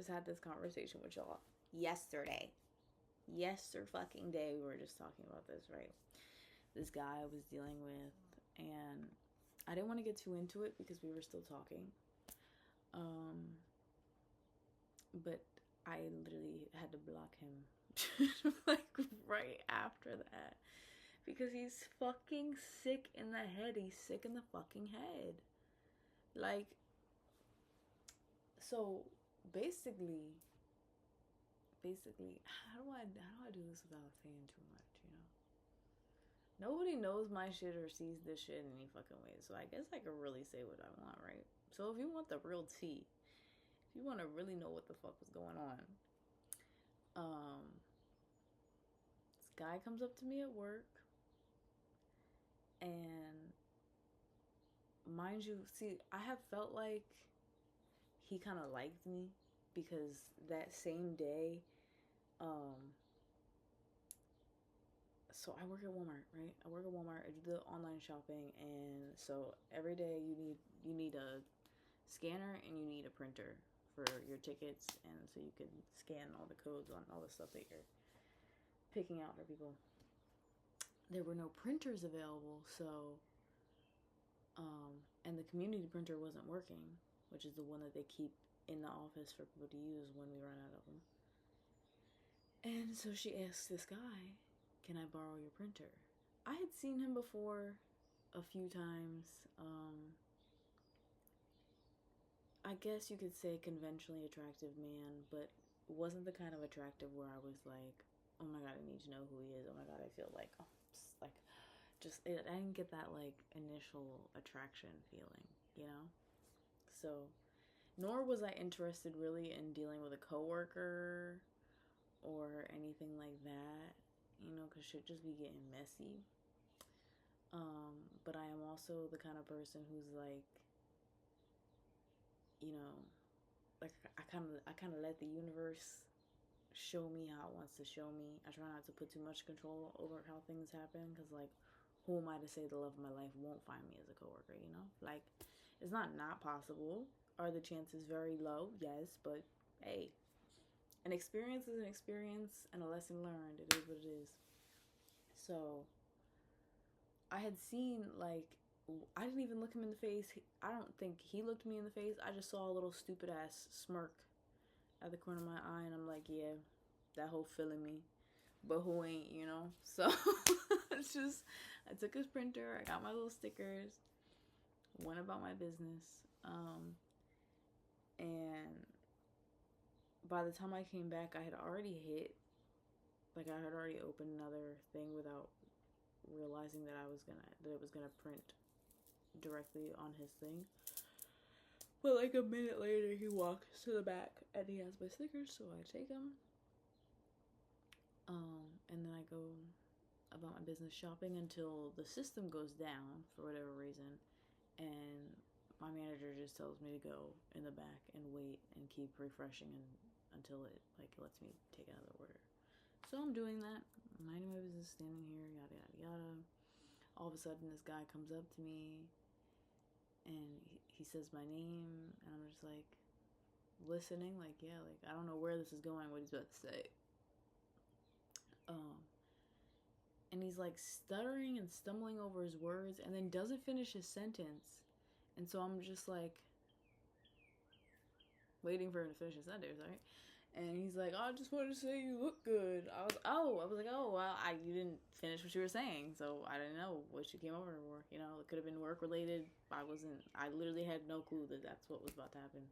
just had this conversation with y'all yesterday. Fucking day, we were just talking about this, right? This guy I was dealing with, and I didn't want to get too into it because we were still talking. But I literally had to block him like right after that because he's fucking sick in the head. He's sick in the fucking head. Like, so basically, how do I do this without saying too much, you know? Nobody knows my shit or sees this shit in any fucking way, so I guess I could really say what I want, right? So if you want the real tea, if you want to really know what the fuck was going on, this guy comes up to me at work, and mind you, see, I have felt like he kind of liked me because that same day, so I work at Walmart, right? I work at Walmart. I do the online shopping, and so every day you need a scanner and you need a printer for your tickets, and so you can scan all the codes on all the stuff that you're picking out for people. There were no printers available, so and the community printer wasn't working, which is the one that they keep in the office for people to use when we run out of them. And so she asked this guy, "Can I borrow your printer?" I had seen him before a few times. I guess you could say conventionally attractive man, but wasn't the kind of attractive where I was like, oh my god, I need to know who he is. Oh my god, I feel like, I didn't get that like initial attraction feeling, you know? So, nor was I interested really in dealing with a coworker or anything like that, you know, because shit just be getting messy. But I am also the kind of person who's like, you know, like I kind of let the universe show me how it wants to show me. I try not to put too much control over how things happen because, like, who am I to say the love of my life won't find me as a coworker, you know? Like, it's not possible. Are the chances very low? Yes, but hey, an experience is an experience and a lesson learned. It is what it is. So, I had seen, like, I didn't even look him in the face. I don't think he looked me in the face. I just saw a little stupid ass smirk at the corner of my eye, and I'm like, yeah, that whole feeling me. But who ain't, you know? So it's just, I took his printer, I got my little stickers, went about my business. And by the time I came back, I had already hit, like, I had already opened another thing without realizing that it was gonna print directly on his thing. But like a minute later, he walks to the back and he has my stickers, so I take them. And then I go about my business shopping until the system goes down for whatever reason, and my manager just tells me to go in the back and wait and keep refreshing until it like lets me take another order. So I'm doing that, minding my business, standing here, yada yada yada. All of a sudden, this guy comes up to me and he says my name, and I'm just like listening, like, yeah, like I don't know where this is going, what he's about to say. And he's like stuttering and stumbling over his words and then doesn't finish his sentence. And so I'm just like waiting for him to finish his sentence, right? And he's like, oh, I just wanted to say you look good. I was like, oh, well, you didn't finish what you were saying, so I didn't know what you came over for. You know, it could have been work related. I literally had no clue that that's what was about to happen.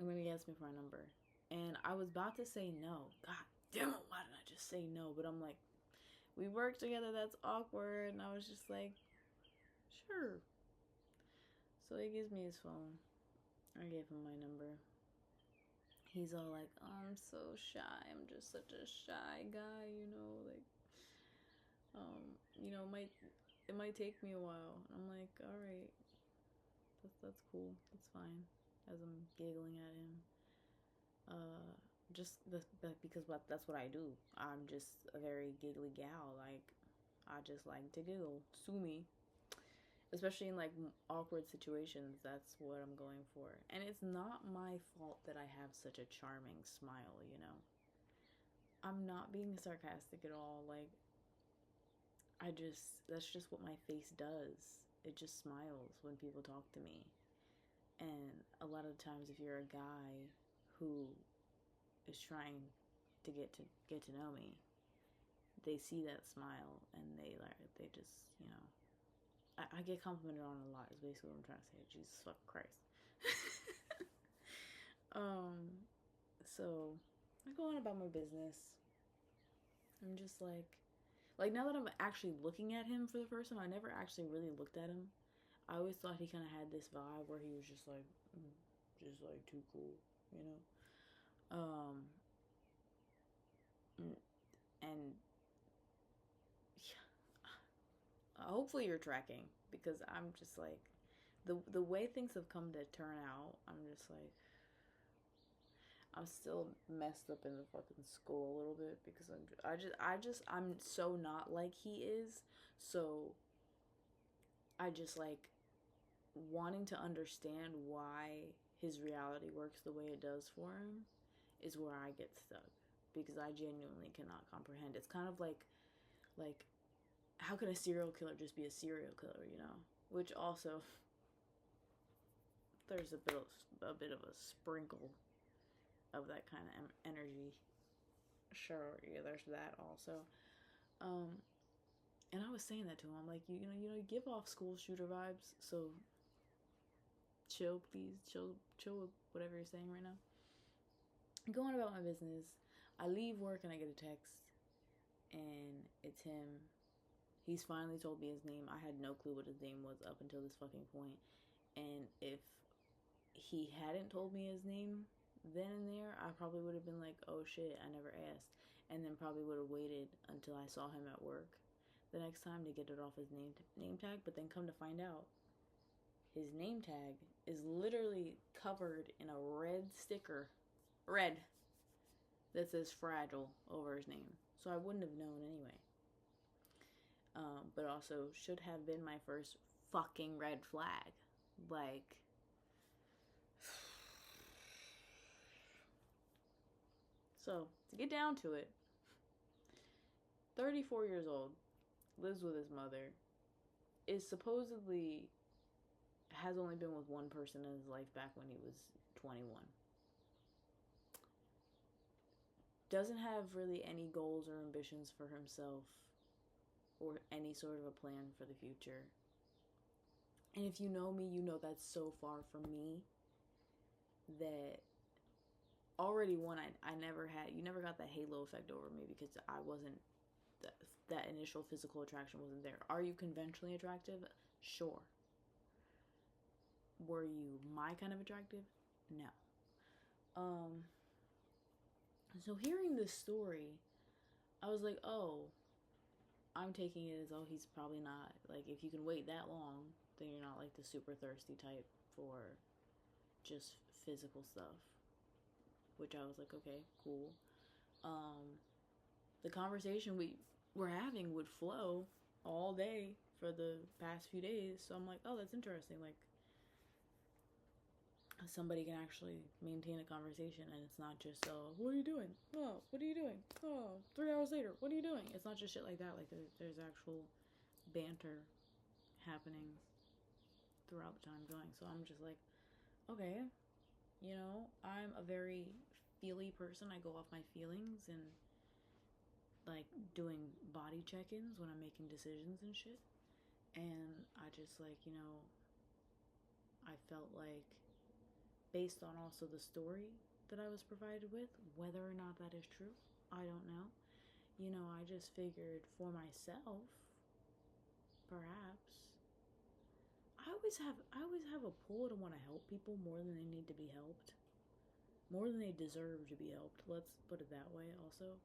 And then he asked me for a number. And I was about to say no. God damn it, why did I just say no? But I'm like, we work together, that's awkward. And I was just like, sure. So he gives me his phone. I gave him my number. He's all like, oh, I'm so shy. I'm just such a shy guy, you know, like, you know, it might take me a while. And I'm like, all right, that's cool. That's fine. As I'm giggling at him. Because that's what I do. I'm just a very giggly gal. Like, I just like to giggle. Sue me. especially in like awkward situations. That's what I'm going for, and it's not my fault that I have such a charming smile. You know, I'm not being sarcastic at all. Like, that's just what my face does. It just smiles when people talk to me. And a lot of times, if you're a guy who is trying to get to know me, they see that smile and they just, you know, I get complimented on a lot. Is basically what I'm trying to say. Jesus fucking Christ. um, so I go on about my business. I'm just like now that I'm actually looking at him for the first time, I never actually really looked at him. I always thought he kind of had this vibe where he was just like too cool, you know. Um, and hopefully you're tracking because I'm just like the way things have come to turn out. I'm just like I'm still messed up in the fucking school a little bit because I'm so not like he is. So I just like wanting to understand why his reality works the way it does for him is where I get stuck because I genuinely cannot comprehend. It's kind of like how can a serial killer just be a serial killer, you know? Which also there's a bit of a sprinkle of that kind of energy. Sure, yeah, there's that also. Um, and I was saying that to him. I'm like, you give off school shooter vibes. So chill, please, chill with whatever you're saying right now. Going about my business. I leave work and I get a text, and it's him. He's finally told me his name. I had no clue what his name was up until this fucking point. And if he hadn't told me his name then and there, I probably would have been like, oh shit, I never asked. And then probably would have waited until I saw him at work the next time to get it off his name tag. But then come to find out, his name tag is literally covered in a red sticker, red, that says fragile over his name. So I wouldn't have known anyway. But also should have been my first fucking red flag. Like, so to get down to it, 34 years old, lives with his mother, is supposedly has only been with one person in his life back when he was 21. Doesn't have really any goals or ambitions for himself or any sort of a plan for the future. And if you know me, you know that's so far from me that already one, I never had, you never got that halo effect over me because I wasn't, that initial physical attraction wasn't there. Are you conventionally attractive? Sure. Were you my kind of attractive? No. So hearing this story, I was like, oh, I'm taking it as, oh, he's probably not, like, if you can wait that long, then you're not, like, the super thirsty type for just physical stuff. Which I was like, okay, cool. The conversation we were having would flow all day for the past few days. So I'm like, oh, that's interesting. Like, somebody can actually maintain a conversation and it's not just, oh, what are you doing? Oh, what are you doing? Oh, 3 hours later, what are you doing? It's not just shit like that. Like, there's actual banter happening throughout the time going. So I'm just like, okay, you know, I'm a very feely person. I go off my feelings and like doing body check-ins when I'm making decisions and shit. And I just like, you know, I felt like based on also the story that I was provided with, whether or not that is true, I don't know. You know, I just figured for myself, perhaps I always have a pull to want to help people more than they need to be helped. More than they deserve to be helped. Let's put it that way also.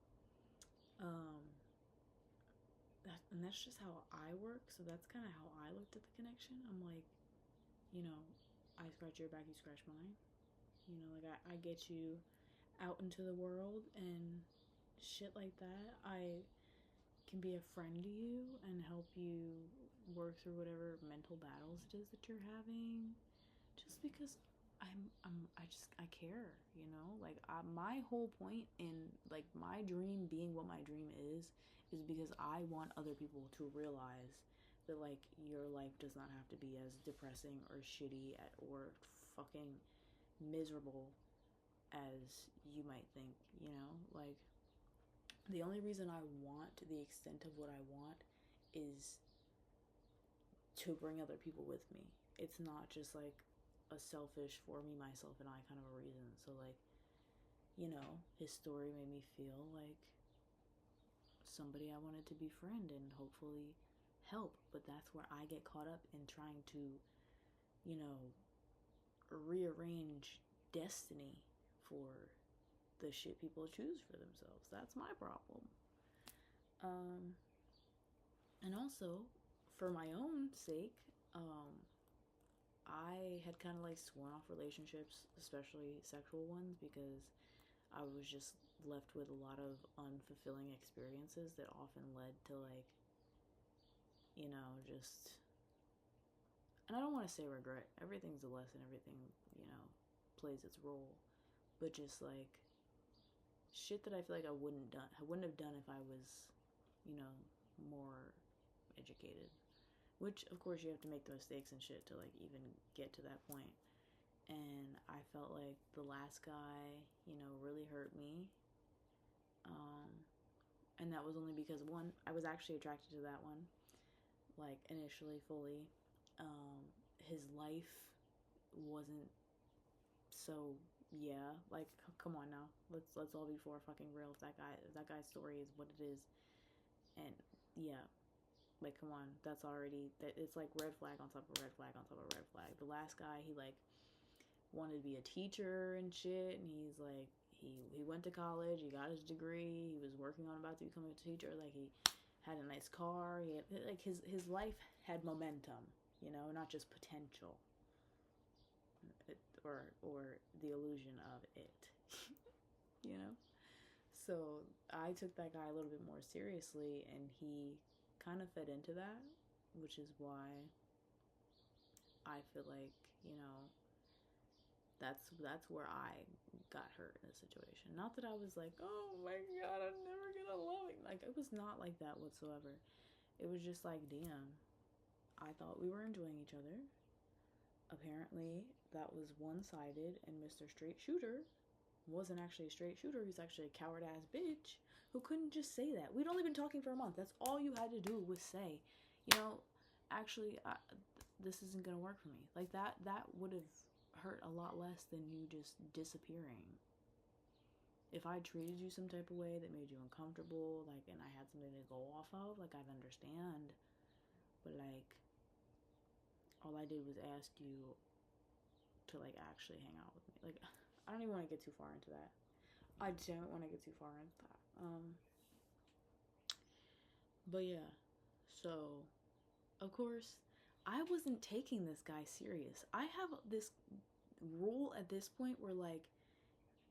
Um and that's just how I work, so that's kind of how I looked at the connection. I'm like, you know, I scratch your back, you scratch mine. You know, like I get you out into the world and shit like that. I can be a friend to you and help you work through whatever mental battles it is that you're having, just because I care, you know? Like, my whole point in, like, my dream being what my dream is because I want other people to realize that, like, your life does not have to be as depressing or shitty or fucking miserable as you might think, you know? Like, the only reason I want the extent of what I want is to bring other people with me. It's not just like a selfish for me, myself, and I kind of a reason. So, like, you know, his story made me feel like somebody I wanted to befriend and hopefully help. But that's where I get caught up in trying to, you know, rearrange destiny for the shit people choose for themselves. That's my problem. Um, and also, for my own sake, I had kind of like sworn off relationships, especially sexual ones, because I was just left with a lot of unfulfilling experiences that often led to, like, you know, just. And I don't want to say regret. Everything's a lesson, everything, you know, plays its role. But just like shit that I feel like I wouldn't have done if I was, you know, more educated. Which of course you have to make the mistakes and shit to like even get to that point. And I felt like the last guy, you know, really hurt me. Um, and that was only because one, I was actually attracted to that one, like initially fully. His life wasn't so yeah. Like come on now, let's all be for fucking real. If that guy's story is what it is, and yeah, like come on, that's already that. It's like red flag on top of red flag on top of red flag. The last guy, he like wanted to be a teacher and shit, and he's like he went to college, he got his degree, he was working on about to become a teacher, like he had a nice car, he had like his life had momentum, you know, not just potential, or the illusion of it, you know. So I took that guy a little bit more seriously, and he kind of fed into that, which is why I feel like, you know, that's where I got hurt in the situation. Not that I was like, oh my god, I'm never gonna love it. Like it was not like that whatsoever. It was just like, damn, I thought we were enjoying each other. Apparently, that was one-sided, and Mr. Straight Shooter wasn't actually a straight shooter. He's actually a coward ass bitch who couldn't just say that. We'd only been talking for a month. That's all you had to do was say, you know, actually, this isn't gonna work for me. Like that would have hurt a lot less than you just disappearing. If I treated you some type of way that made you uncomfortable, like, and I had something to go off of, like, I'd understand. But like, all I did was ask you to like actually hang out with me. Like, I don't even want to get too far into that. I don't want to get too far into that. But yeah, so of course, I wasn't taking this guy serious. I have this rule at this point where like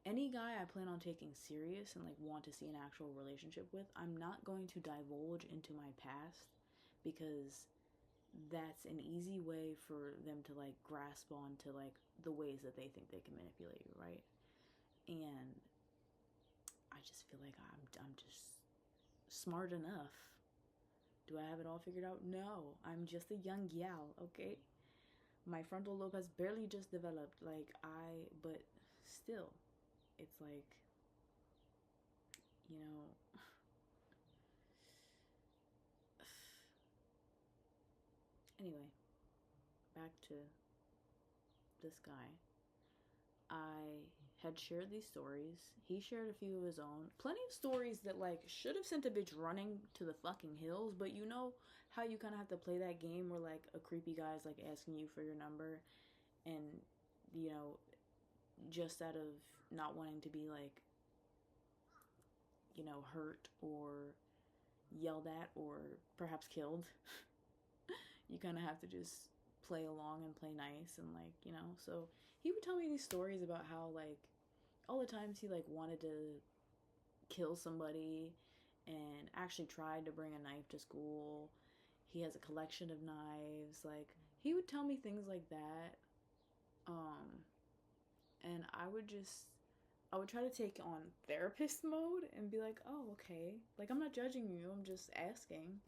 any guy I plan on taking serious and like want to see an actual relationship with, I'm not going to divulge into my past because that's an easy way for them to like grasp onto like the ways that they think they can manipulate you, right? And I just feel like I'm just smart enough. Do I have it all figured out? No, I'm just a young gal, okay? My frontal lobe has barely just developed, but still, it's like, you know, anyway, back to this guy. I had shared these stories. He shared a few of his own. Plenty of stories that, like, should have sent a bitch running to the fucking hills, but you know how you kind of have to play that game where, like, a creepy guy's, like, asking you for your number, and, you know, just out of not wanting to be, like, you know, hurt or yelled at or perhaps killed, you kind of have to just play along and play nice and, like, you know. So he would tell me these stories about how, like, all the times he, like, wanted to kill somebody and actually tried to bring a knife to school. He has a collection of knives. Like, he would tell me things like that. Um, and I would try to take on therapist mode and be like, oh, okay. Like, I'm not judging you, I'm just asking.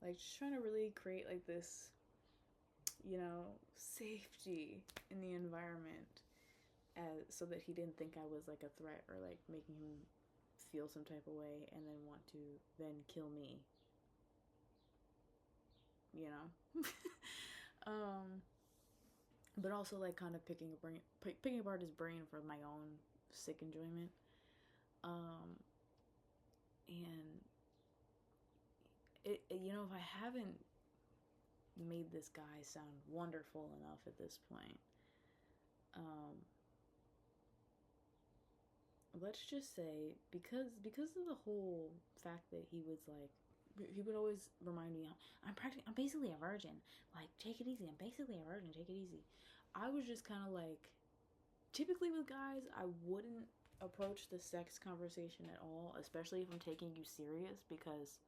Like, just trying to really create, like, this, safety in the environment so that he didn't think I was, like, a threat or, like, making him feel some type of way and then want to then kill me, you know? um, but also, like, kind of picking apart his brain for my own sick enjoyment. Um, and if I haven't made this guy sound wonderful enough at this point, um, let's just say because of the whole fact that he would always remind me, I'm basically a virgin. Like, take it easy. I'm basically a virgin. Take it easy. I was just kind of like, typically with guys, I wouldn't approach the sex conversation at all, especially if I'm taking you serious, because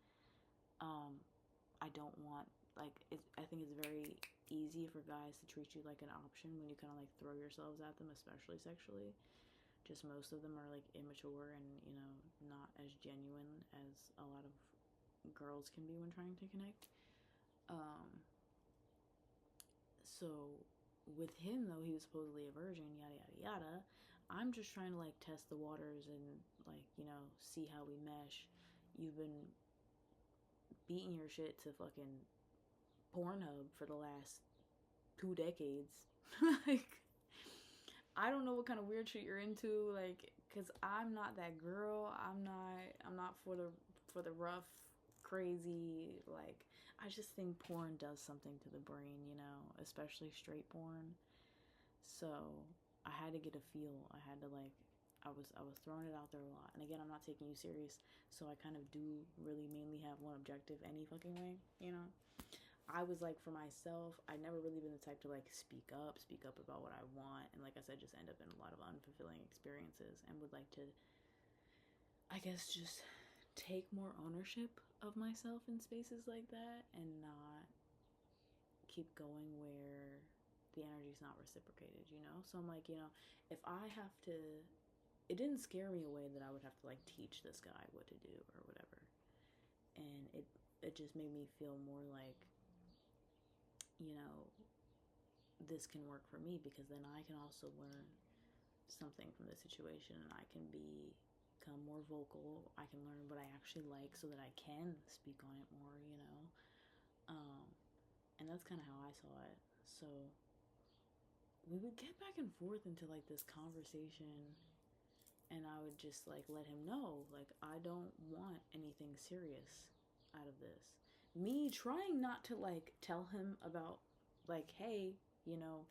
I don't want, like, I think it's very easy for guys to treat you like an option when you kind of like throw yourselves at them, especially sexually. Just most of them are like immature and, not as genuine as a lot of girls can be when trying to connect. Um, so with him though, he was supposedly a virgin, yada yada yada. I'm just trying to like test the waters and like, see how we mesh. You've been beating your shit to fucking Pornhub for the last 2 decades. Like, I don't know what kind of weird shit you're into, like, cause I'm not that girl. I'm not for the rough, crazy. Like, I just think porn does something to the brain, especially straight porn. So I had to get a feel. I had to like, I was throwing it out there a lot. And again, I'm not taking you serious, so I kind of do really mainly have one objective any fucking way. I was like, for myself, I'd never really been the type to like speak up about what I want, and like I said, just end up in a lot of unfulfilling experiences, and would like to, I guess, just take more ownership of myself in spaces like that and not keep going where the energy's not reciprocated. So I'm like, if I have to, it didn't scare me away that I would have to like teach this guy what to do or whatever, and it just made me feel more like, you know, this can work for me, because then I can also learn something from the situation, and I can become more vocal. I can learn what I actually like so that I can speak on it more. And that's kind of how I saw it. So we would get back and forth into like this conversation, and I would just like let him know, like, I don't want anything serious out of this. Me trying not to like tell him about, like, hey, you know,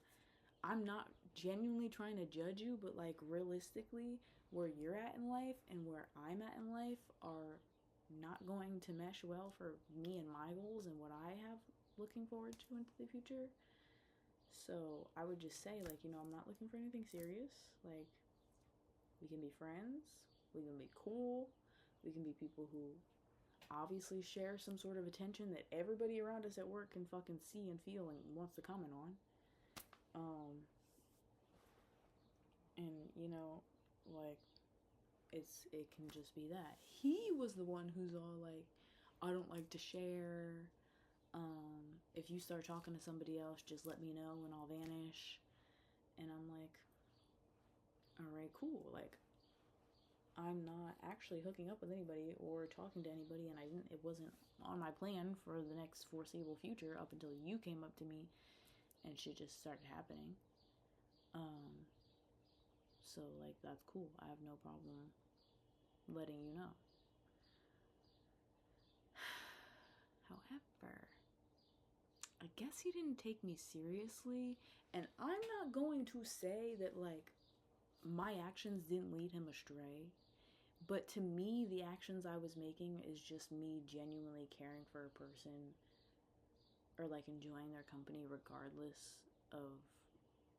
I'm not genuinely trying to judge you, but like realistically, where you're at in life and where I'm at in life are not going to mesh well for me and my goals and what I have looking forward to into the future. So I would just say, like, I'm not looking for anything serious. Like, we can be friends, we can be cool, we can be people who obviously share some sort of attention that everybody around us at work can fucking see and feel and wants to comment on. And like, it can just be that he was the one who's all like, I don't like to share. If you start talking to somebody else, just let me know and I'll vanish. And I'm like, all right, cool. Like, I'm not actually hooking up with anybody or talking to anybody, and it wasn't on my plan for the next foreseeable future up until you came up to me and shit just started happening. So like, that's cool. I have no problem letting you know. However, I guess he didn't take me seriously, and I'm not going to say that like my actions didn't lead him astray. But to me, the actions I was making is just me genuinely caring for a person or like enjoying their company regardless of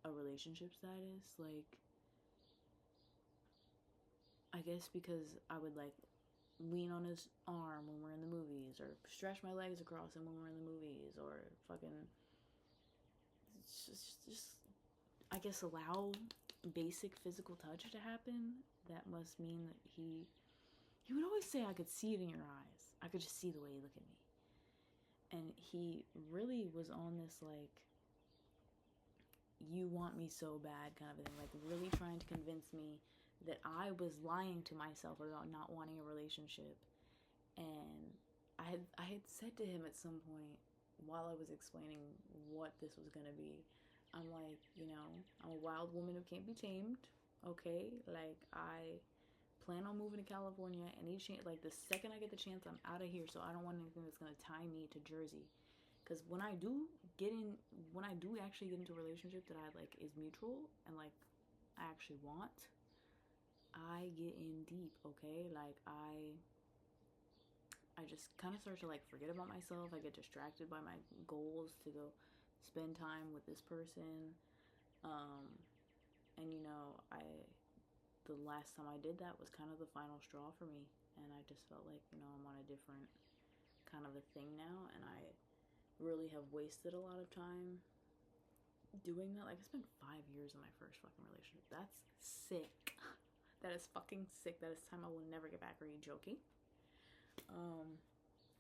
a relationship status. Like, I guess because I would like lean on his arm when we're in the movies, or stretch my legs across him when we're in the movies, or fucking just I guess allow basic physical touch to happen. That must mean that he would always say, I could see it in your eyes. I could just see the way you look at me. And he really was on this, like, you want me so bad kind of a thing. Like, really trying to convince me that I was lying to myself about not wanting a relationship. And I had said to him at some point, while I was explaining what this was going to be, I'm like, you know, I'm a wild woman who can't be tamed. Okay? Like, I plan on moving to California any chance, like the second I get the chance, I'm out of here. So I don't want anything that's gonna tie me to Jersey. Because when I do actually get into a relationship that I like is mutual and like I actually want, I get in deep. Okay, like I just kind of start to like forget about myself. I get distracted by my goals to go spend time with this person. Um, and you know, the last time I did that was kind of the final straw for me. And I just felt like, you know, I'm on a different kind of a thing now. And I really have wasted a lot of time doing that. Like, I spent 5 years in my first fucking relationship. That's sick. That is fucking sick. That is time I will never get back. Are you joking?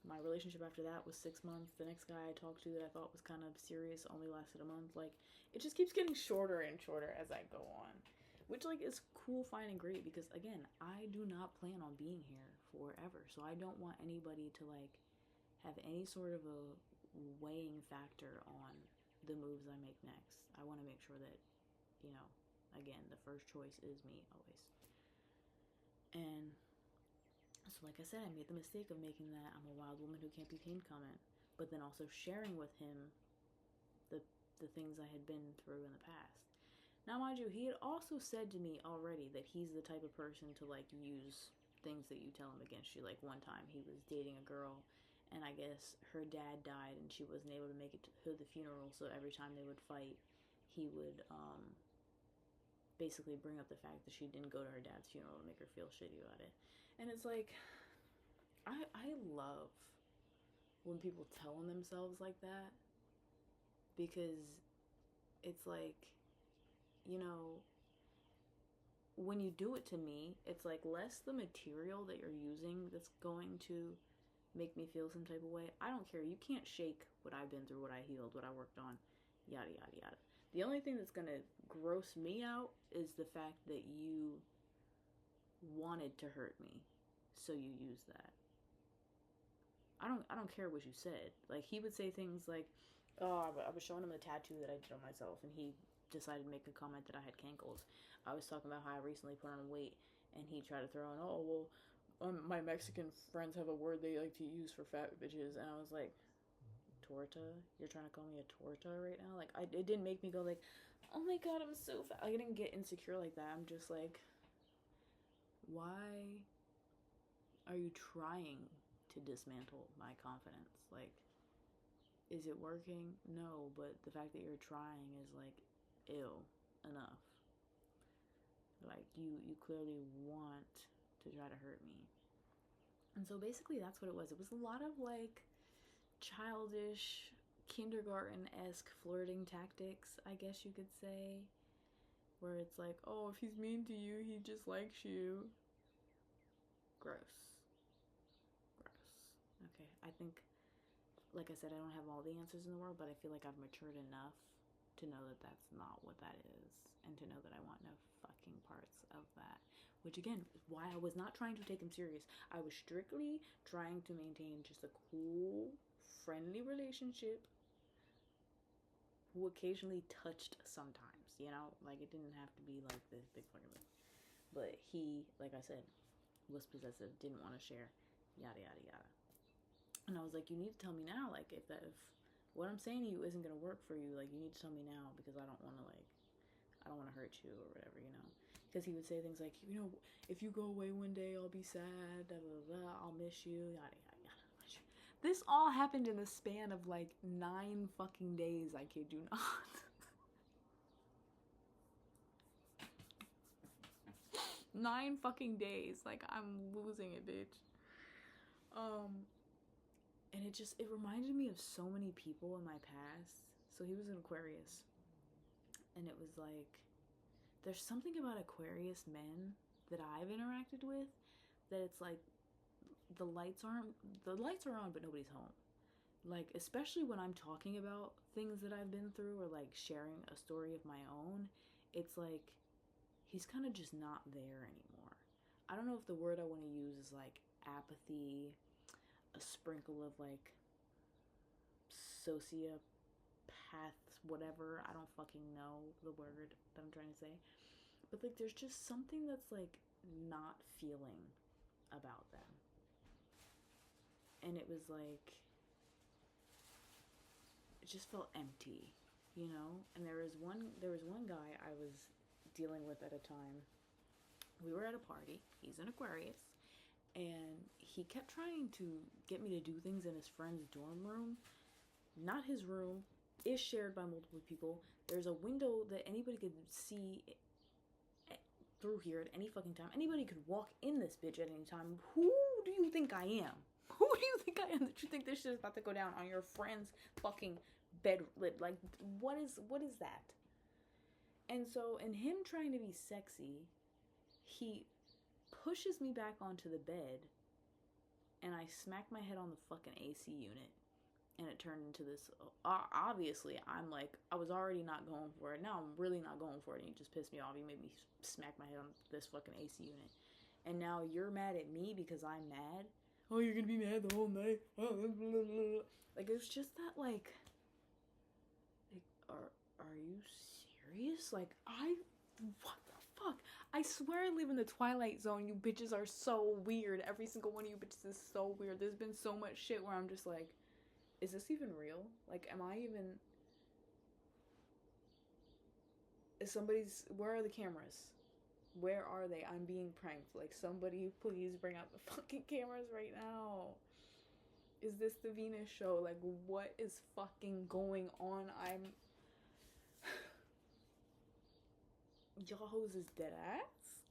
My relationship after that was 6 months. The next guy I talked to that I thought was kind of serious only lasted a month. Like, it just keeps getting shorter and shorter as I go on. Which, like, is cool, fine, and great because, again, I do not plan on being here forever. So I don't want anybody to, like, have any sort of a weighing factor on the moves I make next. I want to make sure that, you know, again, the first choice is me always. And so, like I said, I made the mistake of making that I'm a wild woman who can't be tamed comment, but then also sharing with him the things I had been through in the past. Now, mind you, he had also said to me already that he's the type of person to, like, use things that you tell him against you. Like, one time he was dating a girl, and I guess her dad died, and she wasn't able to make it to the funeral, so every time they would fight, he would, basically bring up the fact that she didn't go to her dad's funeral to make her feel shitty about it. And it's like, I love when people tell on themselves like that, because it's like, you know, when you do it to me, it's like less the material that you're using that's going to make me feel some type of way. I don't care. You can't shake what I've been through, what I healed, what I worked on, yada, yada, yada. The only thing that's going to gross me out is the fact that you wanted to hurt me, so you use that. I don't care what you said. Like, he would say things like, oh, I was showing him the tattoo that I did on myself, and he decided to make a comment that I had cankles. I was talking about how I recently put on weight, and he tried to throw in, oh, well, my Mexican friends have a word they like to use for fat bitches, and I was like, torta? You're trying to call me a torta right now? Like, it didn't make me go like, oh my god, I'm so fat. Like, I didn't get insecure like that. I'm just like, why are you trying to dismantle my confidence? Like, is it working? No, but the fact that you're trying is like, ew, enough. Like, you clearly want to try to hurt me. And so basically that's what it was. It was a lot of like childish, kindergarten-esque flirting tactics, I guess you could say. Where it's like, oh, if he's mean to you, he just likes you. Gross. Gross. Okay, I think, like I said, I don't have all the answers in the world, but I feel like I've matured enough to know that that's not what that is, and to know that I want no fucking parts of that. Which, again, is why I was not trying to take him serious. I was strictly trying to maintain just a cool, friendly relationship who occasionally touched sometimes, you know? Like, it didn't have to be like this big fucking thing. But he, like I said, was possessive, didn't want to share, yada, yada, yada. And I was like, you need to tell me now, like, if what I'm saying to you isn't going to work for you, like, you need to tell me now, because I don't want to, like, I don't want to hurt you or whatever, you know? Because he would say things like, you know, if you go away one day, I'll be sad, blah, blah, blah, I'll miss you, yada, yada, yada. This all happened in the span of, like, 9 fucking days, I kid you not. 9 fucking days. Like, I'm losing it, bitch. Um, and it reminded me of so many people in my past. So he was an Aquarius, and it was like, there's something about Aquarius men that I've interacted with that it's like the lights aren't the lights are on, but nobody's home. Like, especially when I'm talking about things that I've been through or like sharing a story of my own, it's like he's kind of just not there anymore. I don't know if the word I want to use is like apathy, a sprinkle of like sociopaths, whatever. I don't fucking know the word that I'm trying to say. But like there's just something that's like not feeling about them. And it was like it just felt empty, you know? And there was one guy I was dealing with at a time. We were at a party. He's an Aquarius, and he kept trying to get me to do things in his friend's dorm room. Not his room, is shared by multiple people. There's a window that anybody could see through here at any fucking time. Anybody could walk in this bitch at any time. Who do you think I am? Who do you think I am that you think this shit is about to go down on your friend's fucking bed? Like, what is that? And so, in him trying to be sexy, he pushes me back onto the bed, and I smack my head on the fucking AC unit. And it turned into this. Obviously, I'm like, I was already not going for it. Now I'm really not going for it. And you just pissed me off. You made me smack my head on this fucking AC unit. And now you're mad at me because I'm mad. Oh, you're gonna be mad the whole night. Like, it's just that, like are you serious? Like, what the fuck? I swear I live in the Twilight Zone. You bitches are so weird. Every single one of you bitches is so weird. There's been so much shit where I'm just like, is this even real? Like, am I even... Where are the cameras? Where are they? I'm being pranked. Like, somebody please bring out the fucking cameras right now. Is this the Venus show? Like, what is fucking going on? Y'all hoes is dead ass.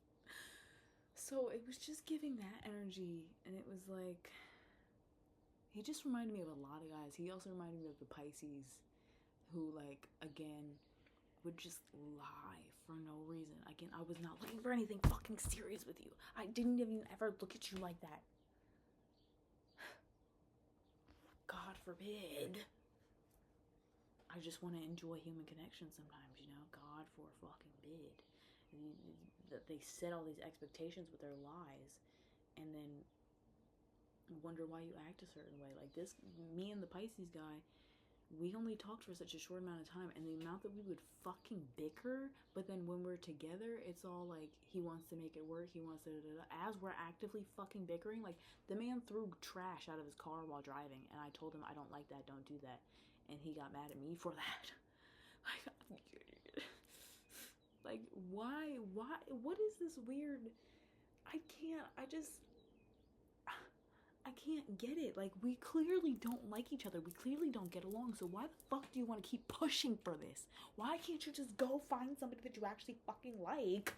So it was just giving that energy, and it was like, he just reminded me of a lot of guys. He also reminded me of the Pisces, who, like, again, would just lie for no reason. Again, I was not looking for anything fucking serious with you. I didn't even ever look at you like that. God forbid. I just want to enjoy human connection sometimes, you know? God forbid. That they set all these expectations with their lies, and then wonder why you act a certain way. Like, this, me and the Pisces guy, we only talked for such a short amount of time, and the amount that we would fucking bicker, but then when we're together, it's all like, he wants to make it work, he wants to, as we're actively fucking bickering. Like, the man threw trash out of his car while driving, and I told him, I don't like that, don't do that, and he got mad at me for that. Like, why, what is this weird, I can't get it. Like, we clearly don't like each other. We clearly don't get along. So why the fuck do you want to keep pushing for this? Why can't you just go find somebody that you actually fucking like?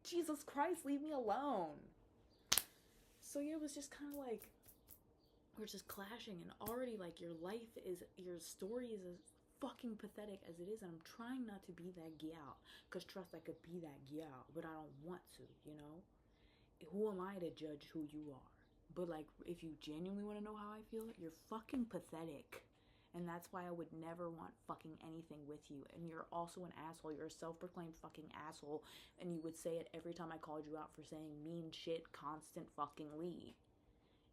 Jesus Christ, leave me alone. So yeah, it was just kind of like, we're just clashing, and already, like, your story is as fucking pathetic as it is, and I'm trying not to be that gal. Because trust, I could be that gal, but I don't want to, you know? Who am I to judge who you are? But, like, if you genuinely want to know how I feel, you're fucking pathetic. And that's why I would never want fucking anything with you. And you're also an asshole. You're a self-proclaimed fucking asshole. And you would say it every time I called you out for saying mean shit constant fuckingly.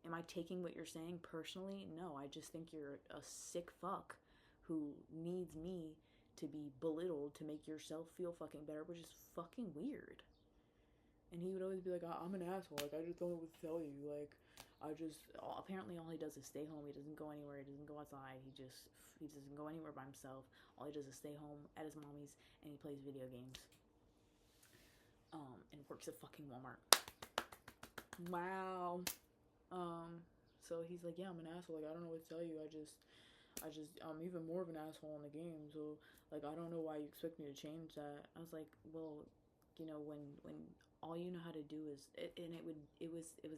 Am I taking what you're saying personally? No, I just think you're a sick fuck who needs me to be belittled to make yourself feel fucking better, which is fucking weird. And he would always be like, I'm an asshole. Like, I just don't know what to tell you. Like, apparently all he does is stay home. He doesn't go anywhere. He doesn't go outside. He doesn't go anywhere by himself. All he does is stay home at his mommy's, and he plays video games. And works at fucking Walmart. Wow. So he's like, yeah, I'm an asshole. Like, I don't know what to tell you. I'm even more of an asshole in the game. So, like, I don't know why you expect me to change that. I was like, well, you know, when all you know how to do is and it was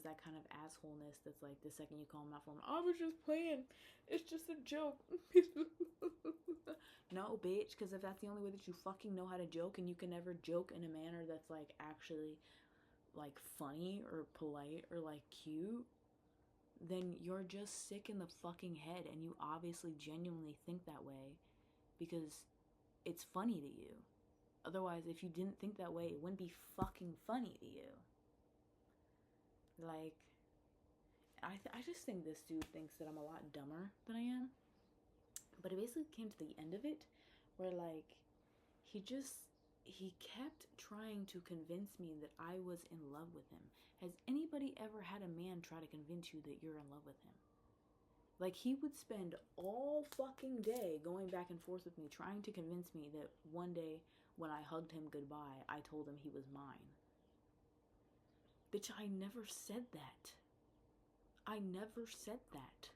that kind of assholeness that's like the second you call him out for him, I was just playing, it's just a joke. No, bitch, because if that's the only way that you fucking know how to joke, and you can never joke in a manner that's like actually like funny or polite or like cute, then you're just sick in the fucking head, and you obviously genuinely think that way because it's funny to you. Otherwise, if you didn't think that way, it wouldn't be fucking funny to you. Like, I just think this dude thinks that I'm a lot dumber than I am. But it basically came to the end of it where, like, he kept trying to convince me that I was in love with him. Has anybody ever had a man try to convince you that you're in love with him? Like, he would spend all fucking day going back and forth with me, trying to convince me that one day when I hugged him goodbye, I told him he was mine. Bitch, I never said that. I never said that.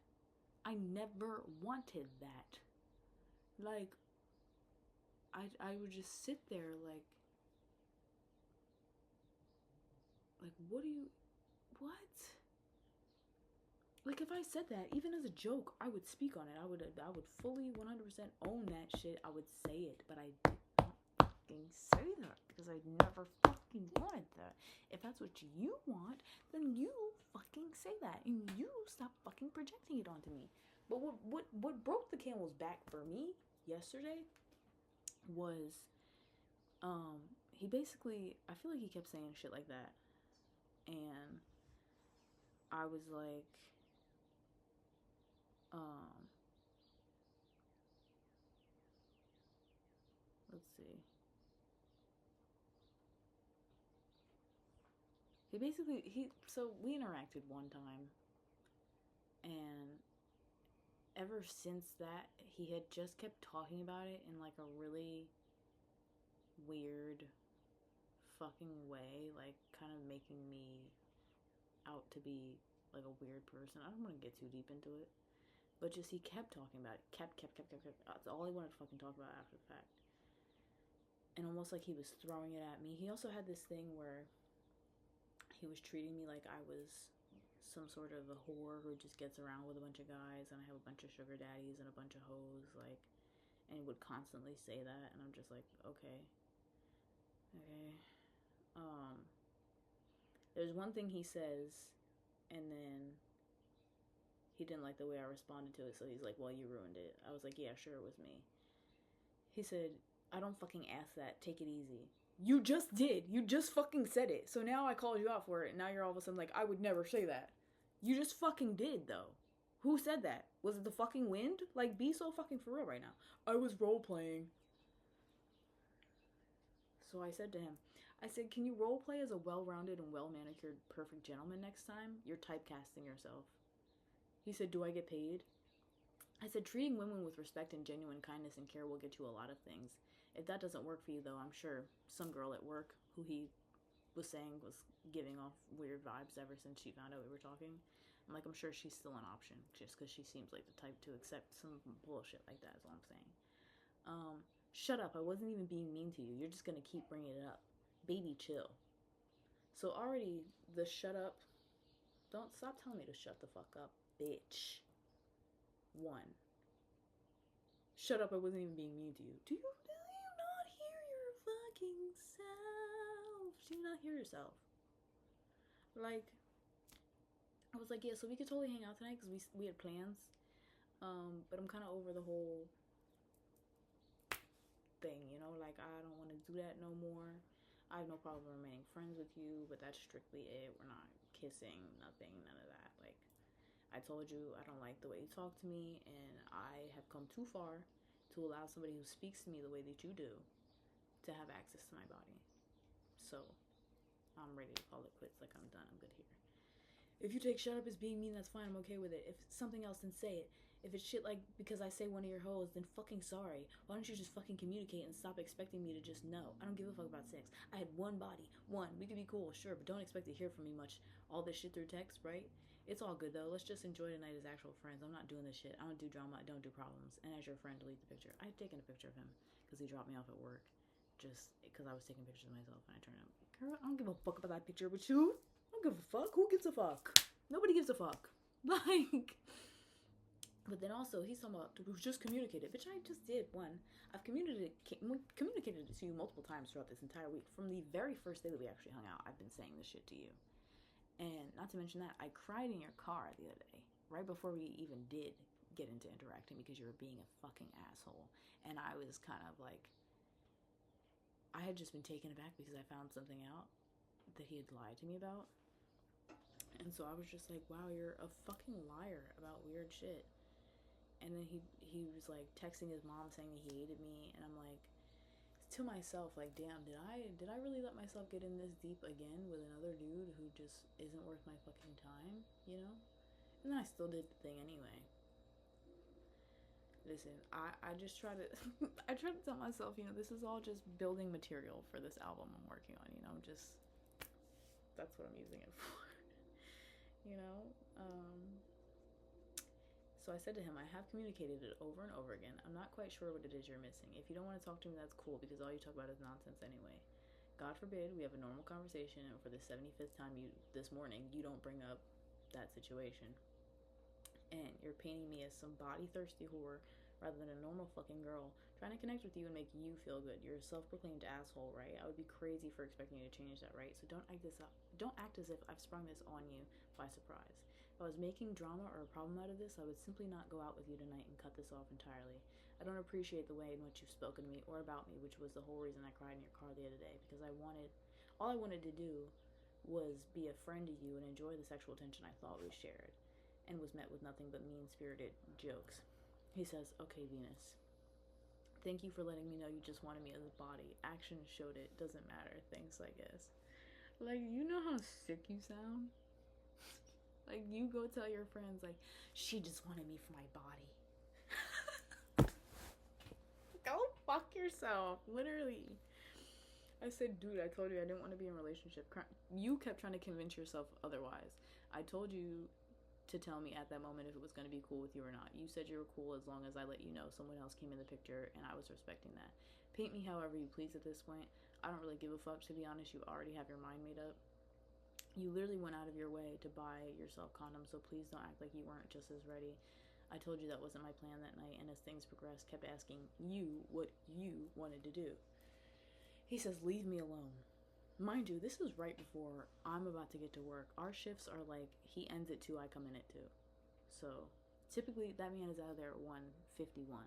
I never wanted that. Like, I would just sit there like, what? Like, if I said that, even as a joke, I would speak on it. I would fully 100% own that shit. I would say it, but I did not fucking say that because I never fucking wanted that. If that's what you want, then you fucking say that, and you stop fucking projecting it onto me. But what broke the camel's back for me yesterday was, he basically, I feel like he kept saying shit like that, and I was like, let's see. So we interacted one time, and ever since that, he had just kept talking about it in like a really weird fucking way, like kind of making me out to be like a weird person. I don't want to get too deep into it, but just he kept talking about it. Kept. That's all he wanted to fucking talk about after the fact. And almost like he was throwing it at me. He also had this thing where he was treating me like I was some sort of a whore who just gets around with a bunch of guys, and I have a bunch of sugar daddies and a bunch of hoes, like, and he would constantly say that, and I'm just like, okay. There's one thing he says, and then he didn't like the way I responded to it, so he's like, well, you ruined it. I was like, yeah, sure, it was me. He said, I don't fucking ask that, take it easy. You just did. You just fucking said it. So now I called you out for it, and now you're all of a sudden like, I would never say that. You just fucking did, though. Who said that? Was it the fucking wind? Like, be so fucking for real right now. I was role playing. So I said to him, I said, can you role play as a well-rounded and well-manicured perfect gentleman next time? You're typecasting yourself. He said, do I get paid? I said, treating women with respect and genuine kindness and care will get you a lot of things. If that doesn't work for you, though, I'm sure some girl at work who he was saying was giving off weird vibes ever since she found out we were talking. I'm like, I'm sure she's still an option just because she seems like the type to accept some bullshit like that is all I'm saying. Shut up. I wasn't even being mean to you. You're just going to keep bringing it up. Baby, chill. So already the shut up. Don't stop telling me to shut the fuck up, bitch. 1. Shut up. I wasn't even being mean to you. Do you not hear your fucking self? Do you not hear yourself? Like, I was like, yeah, so we could totally hang out tonight because we had plans. But I'm kind of over the whole thing, you know? Like, I don't want to do that no more. I have no problem remaining friends with you, but that's strictly it. We're not kissing, nothing, none of that. Like, I told you I don't like the way you talk to me, and I have come too far to allow somebody who speaks to me the way that you do to have access to my body. So, I'm ready to call it quits. Like, I'm done. I'm good here. If you take shut up as being mean, that's fine. I'm okay with it. If it's something else, then say it. If it's shit like because I say one of your hoes, then fucking sorry. Why don't you just fucking communicate and stop expecting me to just know? I don't give a fuck about sex. I had one body. One. We could be cool, sure, but don't expect to hear from me much. All this shit through text, right? It's all good though. Let's just enjoy tonight as actual friends. I'm not doing this shit. I don't do drama. I don't do problems. And as your friend, delete the picture. I had taken a picture of him because he dropped me off at work just because I was taking pictures of myself and I turned up Girl, I don't give a fuck about that picture with you. I don't give a fuck. Who gives a fuck? Nobody gives a fuck. Like, but then also he's talking about just communicate it. Bitch, I just did one. I've communicated it to you multiple times throughout this entire week. From the very first day that we actually hung out, I've been saying this shit to you. And not to mention that, I cried in your car the other day, right before we even did get into interacting, because you were being a fucking asshole. And I was kind of like, I had just been taken aback because I found something out that he had lied to me about. And so I was just like, wow, you're a fucking liar about weird shit. And then he was like texting his mom saying he hated me, and I'm like, to myself, like, damn, did I really let myself get in this deep again with another dude who just isn't worth my fucking time, you know? And then I still did the thing anyway. Listen, I just try to I try to tell myself, you know, this is all just building material for this album I'm working on, you know, just that's what I'm using it for. You know? So I said to him, I have communicated it over and over again. I'm not quite sure what it is you're missing. If you don't want to talk to me, that's cool, because all you talk about is nonsense anyway. God forbid we have a normal conversation, and for the 75th time this morning, you don't bring up that situation. And you're painting me as some body-thirsty whore rather than a normal fucking girl trying to connect with you and make you feel good. You're a self-proclaimed asshole, right? I would be crazy for expecting you to change that, right? So don't act as if I've sprung this on you by surprise. If I was making drama or a problem out of this, I would simply not go out with you tonight and cut this off entirely. I don't appreciate the way in which you've spoken to me or about me, which was the whole reason I cried in your car the other day, because all I wanted to do was be a friend to you and enjoy the sexual attention I thought we shared, and was met with nothing but mean-spirited jokes. He says, okay, Venus, thank you for letting me know you just wanted me as a body. Action showed it. Doesn't matter. Thanks, I guess. Like, you know how sick you sound? Like, you go tell your friends, like, she just wanted me for my body. Go fuck yourself. Literally. I said, dude, I told you I didn't want to be in a relationship. You kept trying to convince yourself otherwise. I told you to tell me at that moment if it was going to be cool with you or not. You said you were cool as long as I let you know someone else came in the picture, and I was respecting that. Paint me however you please at this point. I don't really give a fuck, to be honest. You already have your mind made up. You literally went out of your way to buy yourself condoms, so please don't act like you weren't just as ready. I told you that wasn't my plan that night, and as things progressed, kept asking you what you wanted to do. He says, leave me alone. Mind you, this is right before I'm about to get to work. Our shifts are like, he ends at 2, I come in at 2. So, typically, that man is out of there at 1:51.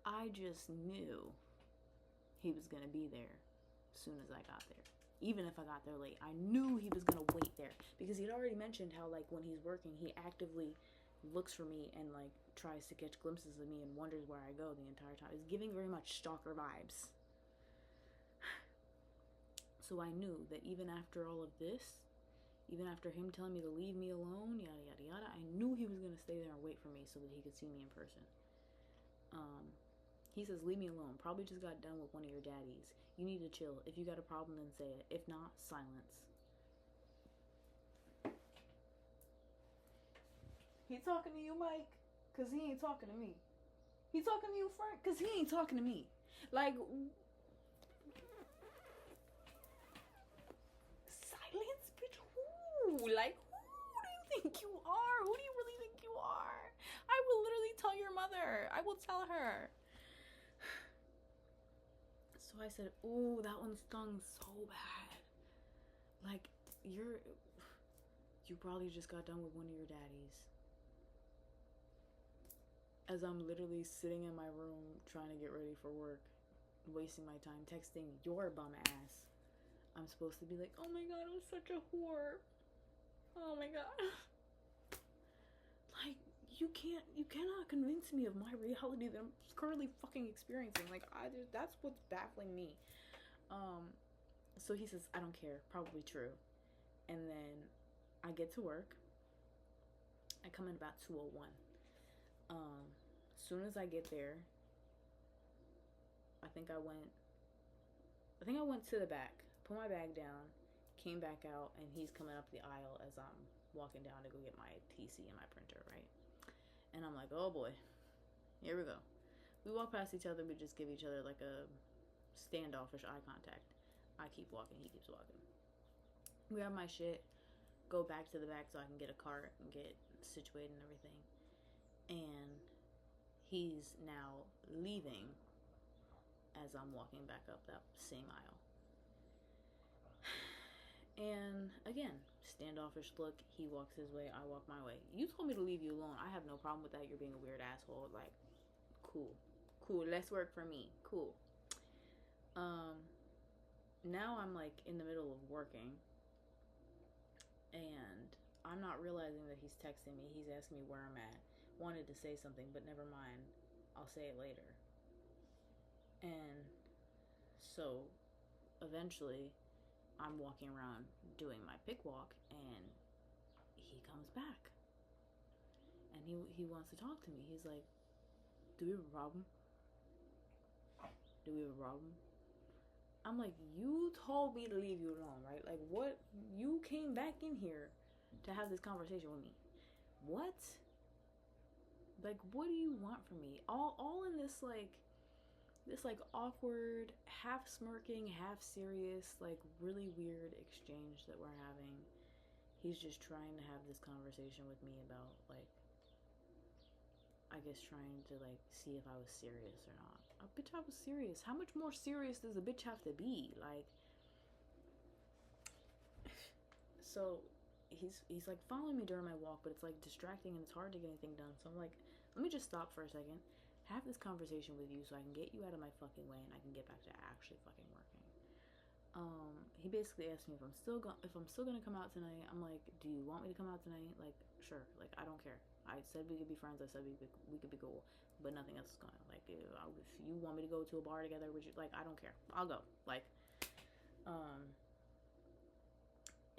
I just knew he was going to be there as soon as I got there. Even if I got there late, I knew he was going to wait there. Because he'd already mentioned how, like, when he's working, he actively looks for me and, like, tries to catch glimpses of me and wonders where I go the entire time. It's giving very much stalker vibes. So I knew that even after all of this, even after him telling me to leave me alone, yada, yada, yada, I knew he was going to stay there and wait for me so that he could see me in person. He says, leave me alone. Probably just got done with one of your daddies. You need to chill. If you got a problem, then say it. If not, silence. He talking to you, Mike? Because he ain't talking to me. He talking to you, Frank? Because he ain't talking to me. Like, silence, bitch. Who? Like, who do you think you are? Who do you really think you are? I will literally tell your mother. I will tell her. So I said, ooh, that one stung so bad. Like, you probably just got done with one of your daddies. As I'm literally sitting in my room trying to get ready for work, wasting my time texting your bum ass. I'm supposed to be like, oh my god, I'm such a whore. Oh my god. Like, you cannot convince me of my reality that I'm currently fucking experiencing. Like, that's what's baffling me. So he says, I don't care. Probably true. And then I get to work. I come in about 2:01. As soon as I get there, I think I went to the back, put my bag down, came back out, and he's coming up the aisle as I'm walking down to go get my TC and my printer, right? And I'm like, oh boy, here we go. We walk past each other, we just give each other like a standoffish eye contact. I keep walking, he keeps walking. grab my shit, go back to the back so I can get a cart and get situated and everything. And he's now leaving as I'm walking back up that same aisle. And again, standoffish look. He walks his way, I walk my way. You told me to leave you alone. I have no problem with that. You're being a weird asshole. Like, cool. Cool. Less work for me. Cool. Now I'm like in the middle of working, and I'm not realizing that he's texting me. He's asking me where I'm at. Wanted to say something, but never mind. I'll say it later. And so eventually I'm walking around doing my pick walk, and he comes back. And he wants to talk to me. He's like, do we have a problem? Do we have a problem? I'm like, you told me to leave you alone, right? Like, what? You came back in here to have this conversation with me. What? Like, what do you want from me? All in this awkward, half smirking, half serious, like really weird exchange that we're having. He's just trying to have this conversation with me about, like, I guess trying to like see if I was serious or not. Bitch, I was serious. How much more serious does a bitch have to be? Like, so he's like following me during my walk, but it's like distracting and it's hard to get anything done. So I'm like, let me just stop for a second, have this conversation with you so I can get you out of my fucking way and I can get back to actually fucking working. He basically asked me if I'm still gonna come out tonight. I'm like, do you want me to come out tonight? Like, sure. Like, I don't care. I said we could be friends. I said we could be cool, but nothing else is going on. Like, if you want me to go to a bar together, would you? Like, I don't care. I'll go. Like,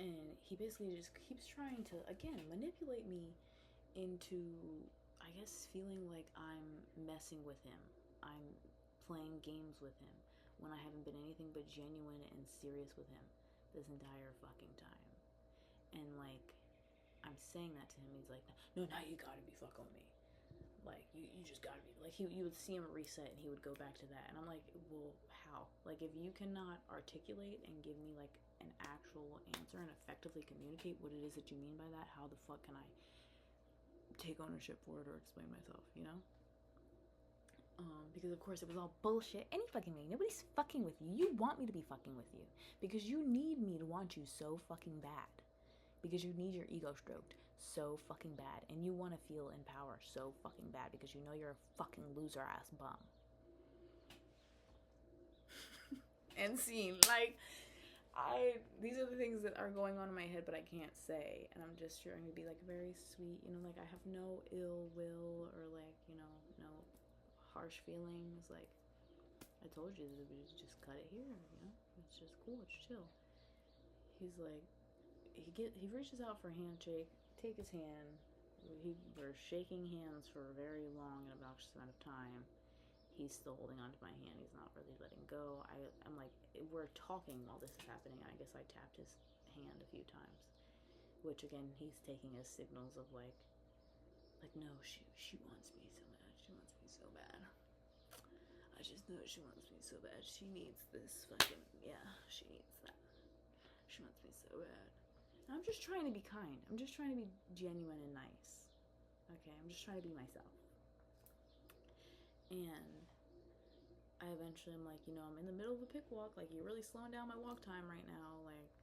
and he basically just keeps trying to again manipulate me into, I guess, feeling like I'm messing with him. I'm playing games with him when I haven't been anything but genuine and serious with him this entire fucking time. And like, I'm saying that to him. He's like, no, now you gotta be fucking with me. Like, you just gotta be. Like, you would see him reset and he would go back to that. And I'm like, well, how? Like, if you cannot articulate and give me like an actual answer and effectively communicate what it is that you mean by that, how the fuck can I take ownership for it or explain myself, you know? Because of course it was all bullshit. Any fucking way. Nobody's fucking with you. You want me to be fucking with you. Because you need me to want you so fucking bad. Because you need your ego stroked so fucking bad. And you want to feel in power so fucking bad. Because you know you're a fucking loser ass bum. And scene. Like, these are the things that are going on in my head, but I can't say. And I'm just trying to be like very sweet. You know, like I have no ill will or like, you know, no harsh feelings. Like, I told you that we just cut it here, you know? It's just cool, it's chill. He's like, he reaches out for a handshake, take his hand. We're shaking hands for a very long and obnoxious amount of time. He's still holding onto my hand. He's not really letting go. I'm like, we're talking while this is happening. I guess I tapped his hand a few times, which again, he's taking as signals of like no, she wants me so bad. She wants me so bad. I just know she wants me so bad. She needs this fucking, yeah, she needs that. She wants me so bad. And I'm just trying to be kind. I'm just trying to be genuine and nice. Okay, I'm just trying to be myself. And I eventually am like, you know, I'm in the middle of a pick walk. Like, you're really slowing down my walk time right now. Like,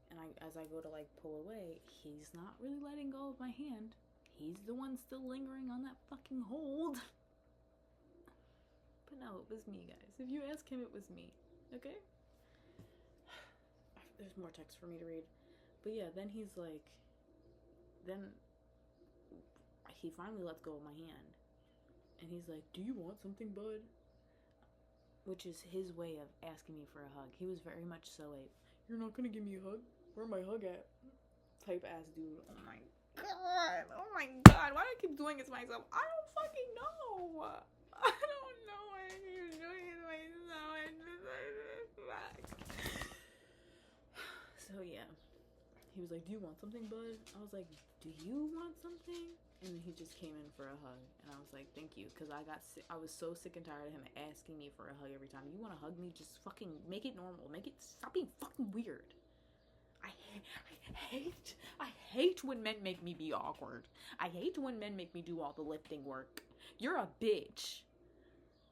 and as I go to like pull away, he's not really letting go of my hand. He's the one still lingering on that fucking hold. But no, it was me, guys. If you ask him, it was me. Okay? There's more text for me to read. But yeah, then he's like, then he finally lets go of my hand. And he's like, do you want something, bud? Which is his way of asking me for a hug. He was very much so a, you're not gonna give me a hug? Where my hug at? Type ass dude. Oh my god. Oh my god. Why do I keep doing it to myself? I don't fucking know. I don't know why I keep doing it to myself. So yeah. He was like, do you want something, bud? I was like, do you want something? And then he just came in for a hug. And I was like, thank you. Because I was so sick and tired of him asking me for a hug every time. You want to hug me? Just fucking make it normal. Stop being fucking weird. hate when men make me be awkward. I hate when men make me do all the lifting work. You're a bitch.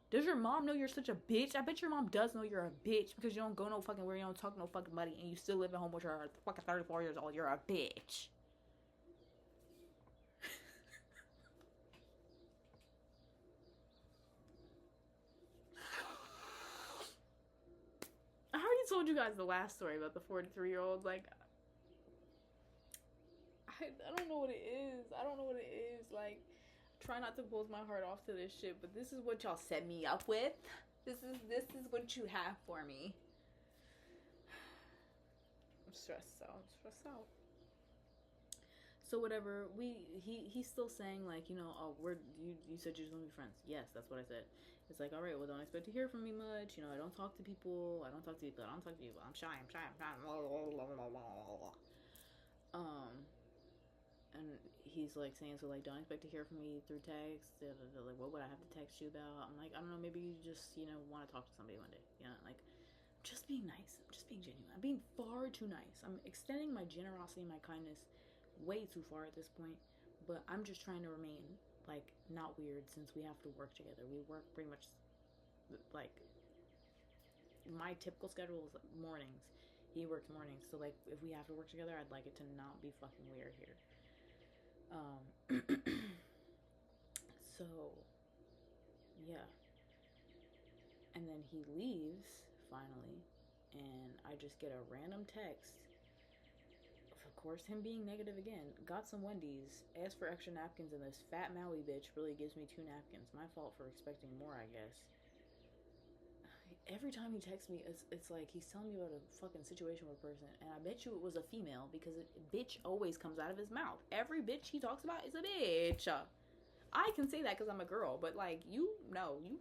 Does your mom know you're such a bitch? I bet your mom does know you're a bitch because you don't go no fucking where, you don't talk no fucking money, and you still live at home with your fucking 34 years old. You're a bitch. I already told you guys the last story about the 43-year-old. Like, I don't know what it is. I don't know what it is. Like, try not to close my heart off to this shit, but this is what y'all set me up with. This is what you have for me. I'm stressed out. So whatever, he's still saying, like, you know, oh, you said you just want to be friends. Yes, that's what I said. It's like, all right, well, don't expect to hear from me much. You know, I don't talk to people. I'm shy. And he's like saying, so like, don't expect to hear from me through text. They're like, what would I have to text you about? I'm like, I don't know, maybe you just, you know, want to talk to somebody one day. You know, like, just being nice. I'm just being genuine. I'm being far too nice. I'm extending my generosity and my kindness way too far at this point. But I'm just trying to remain, like, not weird since we have to work together. We work pretty much, like, my typical schedule is mornings. He works mornings. So, like, if we have to work together, I'd like it to not be fucking weird here. So, yeah. And then he leaves, finally, and I just get a random text. Of course, him being negative again. Got some Wendy's, asked for extra napkins, and this fat Maui bitch really gives me 2 napkins. My fault for expecting more, I guess. Every time he texts me, it's like he's telling me about a fucking situation with a person, and I bet you it was a female because bitch always comes out of his mouth. Every bitch he talks about is a bitch. I can say that because I'm a girl, but like, you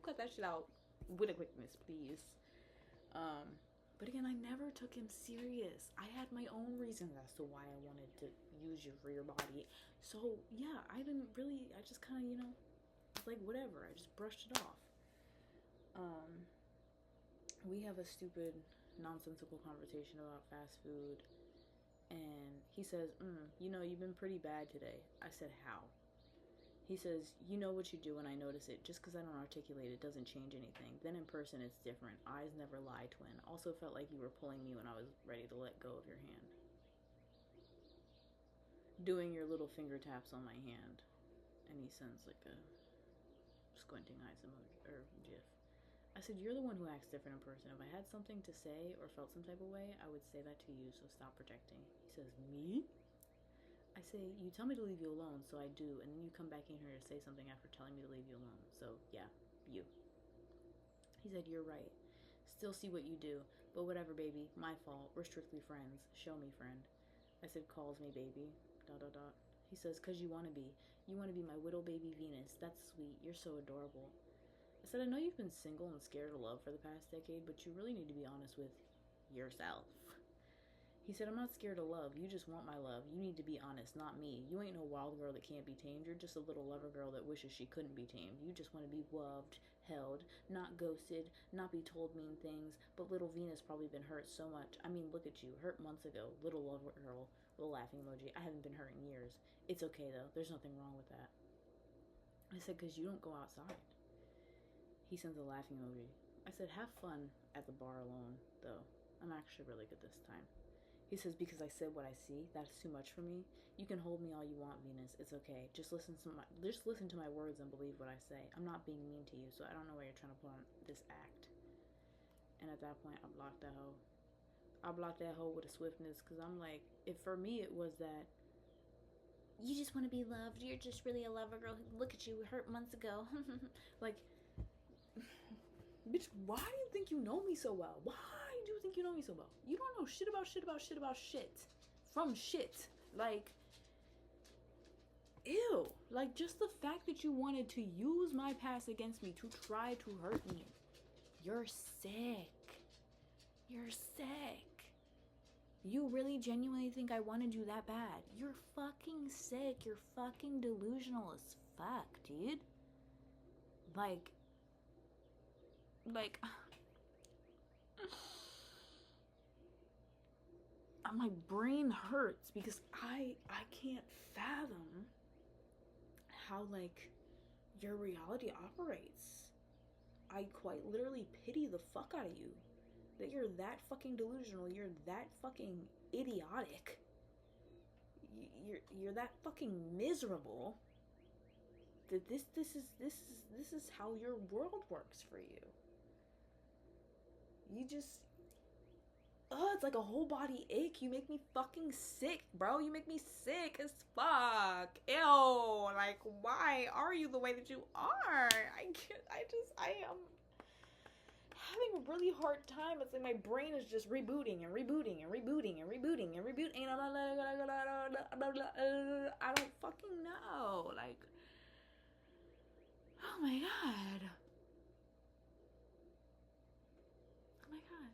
cut that shit out with a quickness, please. But again, I never took him serious. I had my own reasons as to why I wanted to use you for your body. So yeah, I just kind of, you know, like, whatever. I just brushed it off. We have a stupid, nonsensical conversation about fast food, and he says, you know, you've been pretty bad today. I said, how? He says, you know what you do when I notice it. Just because I don't articulate it doesn't change anything. Then in person, it's different. Eyes never lie, twin. Also felt like you were pulling me when I was ready to let go of your hand. Doing your little finger taps on my hand. And he sends like a squinting eyes emoji, or gif. I said, you're the one who acts different in person. If I had something to say or felt some type of way, I would say that to you, so stop projecting. He says, me? I say, you tell me to leave you alone, so I do, and then you come back in here to say something after telling me to leave you alone. So, yeah, you. He said, you're right. Still see what you do, but whatever, baby. My fault. We're strictly friends. Show me, friend. I said, calls me, baby. ... He says, 'cause you want to be. You want to be my little baby Venus. That's sweet. You're so adorable. I said, I know you've been single and scared of love for the past decade, but you really need to be honest with yourself. He said, I'm not scared of love. You just want my love. You need to be honest, not me. You ain't no wild girl that can't be tamed. You're just a little lover girl that wishes she couldn't be tamed. You just want to be loved, held, not ghosted, not be told mean things. But little Venus probably been hurt so much. I mean, look at you. Hurt months ago. Little lover girl. Little laughing emoji. I haven't been hurt in years. It's okay, though. There's nothing wrong with that. I said, 'cause you don't go outside. He sends a laughing emoji. I said, have fun at the bar alone, though. I'm actually really good this time. He says, because I said what I see, that's too much for me. You can hold me all you want, Venus. It's okay. Just listen to my words and believe what I say. I'm not being mean to you, so I don't know why you're trying to put on this act. And at that point, I blocked that hoe. I blocked that hoe with a swiftness, because I'm like, if for me it was that, you just want to be loved. You're just really a lover girl. Look at you. Hurt months ago. Like, bitch, why do you think you know me so well? Why do you think you know me so well? You don't know shit about shit. From shit. Like, ew. Like, just the fact that you wanted to use my past against me to try to hurt me. You're sick. You're sick. You really genuinely think I wanted you that bad? You're fucking sick. You're fucking delusional as fuck, dude. Like, my brain hurts because I can't fathom how like your reality operates. I quite literally pity the fuck out of you that you're that fucking delusional, you're that fucking idiotic, you're that fucking miserable that this is how your world works for you. You just it's like a whole body ache. You make me fucking sick, bro. You make me sick as fuck. Ew. Like, why are you the way that you are? I am having a really hard time. It's like my brain is just rebooting and rebooting and rebooting and rebooting and rebooting. I don't fucking know. Like, oh my god. Oh my god.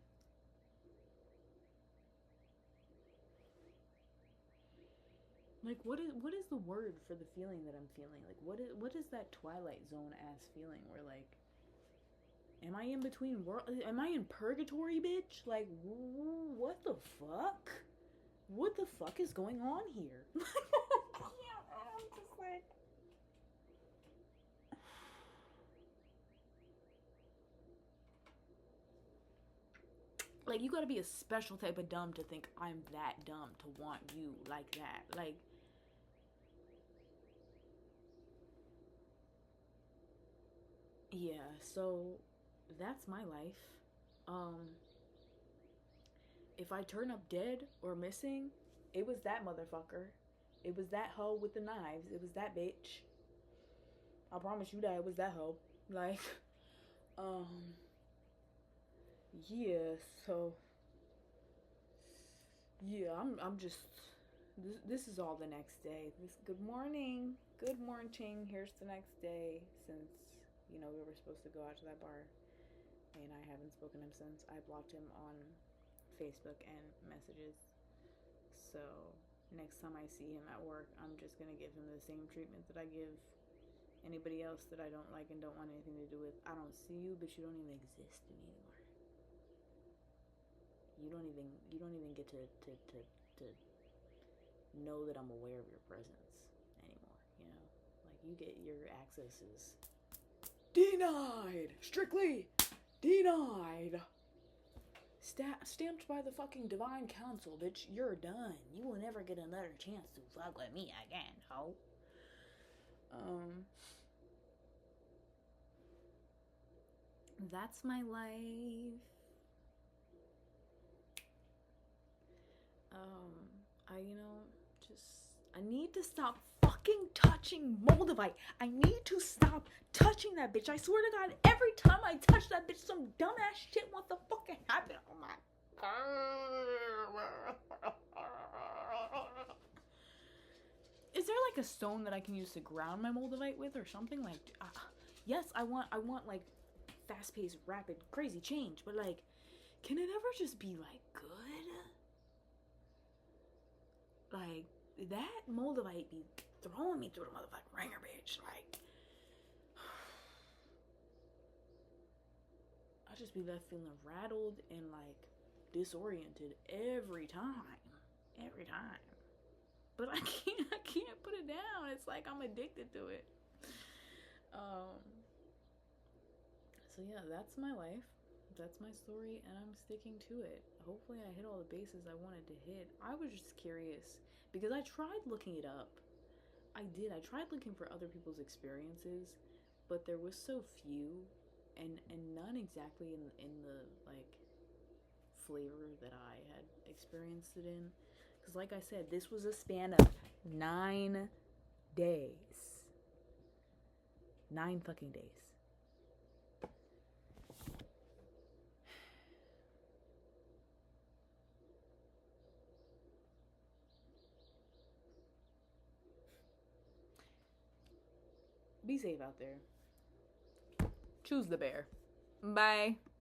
Like what is the word for the feeling that I'm feeling? Like what is that Twilight Zone ass feeling where like am I in between world? Am I in purgatory, bitch? Like what the fuck? What the fuck is going on here? I'm just like you gotta be a special type of dumb to think I'm that dumb to want you like that. Like yeah, so that's my life. Um, if I turn up dead or missing, it was that motherfucker. It was that hoe with the knives. It was that bitch. I promise you that it was that hoe. Like, um, yeah. So, yeah. I'm just. This is all the next day. Good morning. Good morning. Here's the next day since we were supposed to go out to that bar, and I haven't spoken to him since. I blocked him on Facebook and messages. So next time I see him at work, I'm just gonna give him the same treatment that I give anybody else that I don't like and don't want anything to do with. I don't see you, but you don't even exist to me anymore. You don't even get to know that I'm aware of your presence anymore. Like you get your access is denied, strictly denied. Stamped by the fucking divine council, bitch. You're done. You will never get another chance to fuck with me again, ho. That's my life. I just I need to stop fucking touching Moldavite. I need to stop touching that bitch. I swear to God, every time I touch that bitch, some dumbass shit wants to fucking happen. Oh my god. Is there like a stone that I can use to ground my Moldavite with or something? Like, yes, I want like fast-paced, rapid, crazy change, but like, can it ever just be like good? Like that Moldavite be throwing me through the motherfucking ringer, bitch. Like, I just be left feeling rattled and like disoriented every time, every time. But I can't put it down. It's like I'm addicted to it. So yeah, that's my life. That's my story, and I'm sticking to it. Hopefully, I hit all the bases I wanted to hit. I was just curious because I tried looking it up. I did. I tried looking for other people's experiences, but there was so few, and none exactly in the like flavor that I had experienced it in. Because, like I said, this was a span of 9 days. 9 fucking days. Be safe out there. Choose the bear. Bye.